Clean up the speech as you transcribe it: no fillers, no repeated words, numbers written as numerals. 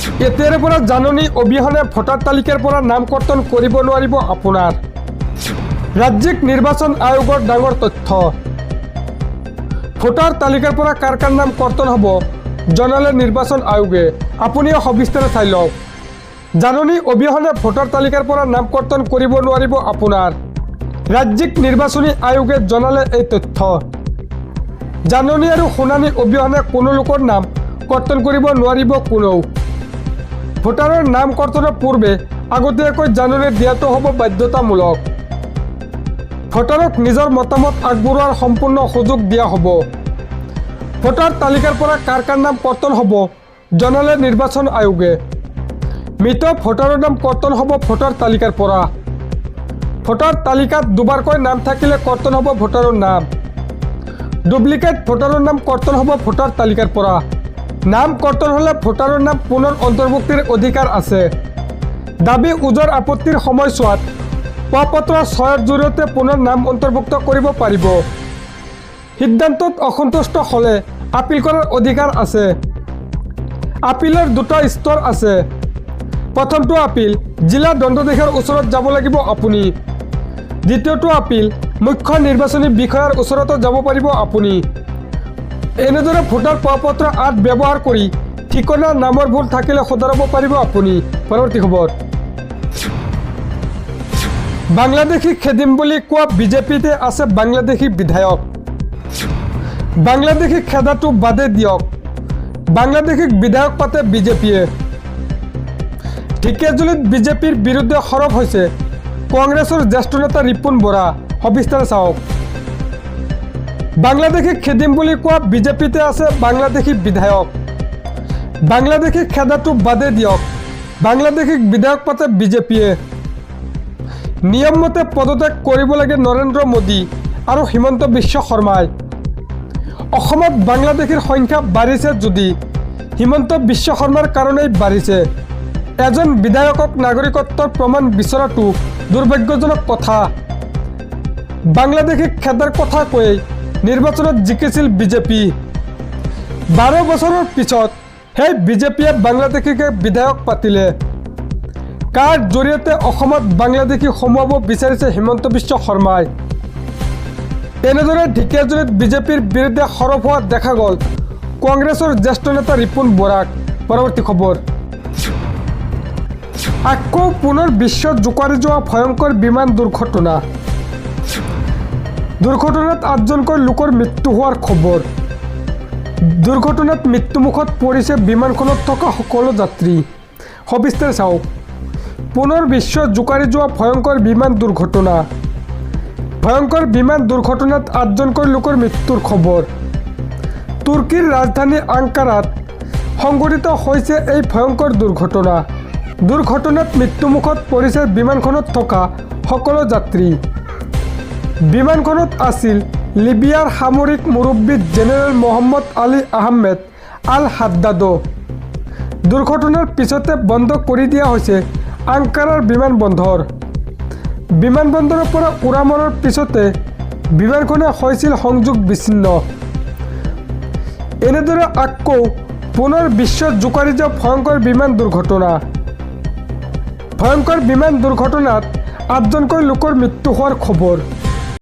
এতিয়াৰে পৰা জাননী অবিহনে ভোটাৰ তালিকাৰ পৰা নাম কৰ্তন কৰিব নোৱাৰিব আপোনাৰ। ৰাজ্যিক নিৰ্বাচন আয়োগৰ ডাঙৰ তথ্য। ভোটাৰ তালিকাৰ পৰা কাৰ কাৰ নাম কৰ্তন হ'ব জনালে নিৰ্বাচন আয়োগে। আপুনিও সবিস্তাৰে চাই লওক। জাননী অবিহনে ভোটাৰ তালিকাৰ পৰা নাম কৰ্তন কৰিব নোৱাৰিব আপোনাৰ। ৰাজ্যিক নিৰ্বাচনী আয়োগে জনালে এই তথ্য। জাননী আৰু শুনানি অবিহনে কোনো লোকৰ নাম কৰ্তন কৰিব নোৱাৰিব কোনেও। ভোটাৰৰ নাম কৰ্তনৰ পূৰ্বে আগতীয়াকৈ জাননী দিয়াটো হ'ব বাধ্যতামূলক। ভোটাৰক নিজৰ মতামত আগবঢ়োৱাৰ সম্পূৰ্ণ সুযোগ দিয়া হ'ব। ভোটাৰ তালিকাৰ পৰা কাৰ কাৰ নাম কৰ্তন হ'ব জনালে নিৰ্বাচন আয়োগে। মৃত ভোটাৰৰ নাম কৰ্তন হ'ব ভোটাৰ তালিকাৰ পৰা। ভোটাৰ তালিকাত দুবাৰকৈ নাম থাকিলে কৰ্তন হ'ব ভোটাৰৰ নাম। ডুপ্লিকেট ভোটাৰৰ নাম কৰ্তন হ'ব ভোটাৰ তালিকাৰ পৰা। নাম কৰ্তন হ'লে ভোটাৰৰ নাম পুনৰ অন্তৰ্ভুক্তিৰ অধিকাৰ আছে। দাবী ওজৰ আপত্তিৰ সময়ছোৱাত প্ৰপত্ৰ 6ৰ জৰিয়তে পুনৰ নাম অন্তৰ্ভুক্ত কৰিব পাৰিব। সিদ্ধান্তত অসন্তুষ্ট হ'লে আপিল কৰাৰ অধিকাৰ আছে। আপিলৰ দুটা স্তৰ আছে। প্ৰথমটো আপিল জিলা দণ্ডাধীশৰ ওচৰত যাব লাগিব আপুনি। দ্বিতীয়টো আপিল মুখ্য নিৰ্বাচনী বিষয়াৰ ওচৰতো যাব পাৰিব আপুনি। এনেদৰে ভোটাৰ প্ৰপত্ৰ 8 ব্যৱহাৰ কৰি ঠিকনা নামৰ ভুল থাকিলে শুধৰাব পাৰিব আপুনি। পৰৱৰ্তী খবৰ। বাংলাদেশী খেদিম বুলি কোৱা বিজেপিতে আছে বাংলাদেশী বিধায়ক। বাংলাদেশী খেদাটো বাদে দিয়ক, বাংলাদেশীক বিধায়ক পাতে বিজেপিয়ে। ঢেকিয়াজুলিত বিজেপিৰ বিৰুদ্ধে সৰব হৈছে কংগ্ৰেছৰ জ্যেষ্ঠ নেতা ৰিপুণ বৰা। সবিস্তাৰে চাওক। বাংলাদেশীক খেদিম বুলি কোৱা বিজেপিতে আছে বাংলাদেশী বিধায়ক। বাংলাদেশী খেদাটো বাদে দিয়ক, বাংলাদেশীক বিধায়ক পাতে বিজেপিয়ে। নিয়মমতে পদত্যাগ কৰিব লাগে নৰেন্দ্ৰ মোদী আৰু হিমন্ত বিশ্ব শৰ্মাই। অসমত বাংলাদেশীৰ সংখ্যা বাঢ়িছে যদি হিমন্ত বিশ্ব শৰ্মাৰ কাৰণেই বাঢ়িছে। এজন বিধায়কক নাগৰিকত্বৰ প্ৰমাণ বিচৰাটো দুৰ্ভাগ্যজনক কথা। বাংলাদেশীক খেদাৰ কথা কৈয়ে নিৰ্বাচনত জিকিছিল বিজেপি। 12 বছৰৰ পিছত সেই বিজেপিয়ে বাংলাদেশীকে বিধায়ক পাতিলে। কাৰ জৰিয়তে অসমত বাংলাদেশী সোমোৱাব বিচাৰিছে হিমন্ত বিশ্ব শৰ্মাই। এনেদৰে ঢেকিয়াজুলিত বিজেপিৰ বিৰুদ্ধে সৰব হোৱা দেখা গ'ল কংগ্ৰেছৰ জ্যেষ্ঠ নেতা ৰিপুণ বৰাক। পৰৱৰ্তী খবৰ। আকৌ পুনৰ বিশ্বত জোকাৰি যোৱা ভয়ংকৰ বিমান দুৰ্ঘটনা। দুৰ্ঘটনাত 8জনকৈ লোকৰ মৃত্যু হোৱাৰ খবৰ। দুৰ্ঘটনাত মৃত্যুমুখত পৰিছে বিমানখনত থকা সকলো যাত্ৰী। সবিস্তাৰে চাওক। পুনৰ বিশ্বত জোকাৰি যোৱা ভয়ংকৰ বিমান দুৰ্ঘটনা। ভয়ংকৰ বিমান দুৰ্ঘটনাত 8জনকৈ লোকৰ মৃত্যুৰ খবৰ। তুৰ্কীৰ ৰাজধানী আংকাৰাত সংঘটিত হৈছে এই ভয়ংকৰ দুৰ্ঘটনা। দুৰ্ঘটনাত মৃত্যুমুখত পৰিছে বিমানখনত থকা সকলো যাত্ৰী। বিমানখনত আছিল লিবিয়াৰ সামৰিক মুৰব্বী জেনেৰেল মহম্মদ আলী আহমেদ আল হাদ্দাদো। দুৰ্ঘটনাৰ পিছতে বন্ধ কৰি দিয়া হৈছে আংকাৰাৰ বিমানবন্দৰ। বিমানবন্দৰৰ পৰা উৰামাৰৰ পিছতে বিমানখনে হৈছিল সংযোগ বিচ্ছিন্ন। এনেদৰে আকৌ পুনৰ বিশ্বত জোকাৰি যোৱা ভয়ংকৰ বিমান দুৰ্ঘটনা। ভয়ংকৰ বিমান দুৰ্ঘটনাত 8জনকৈ লোকৰ মৃত্যু হোৱাৰ খবৰ।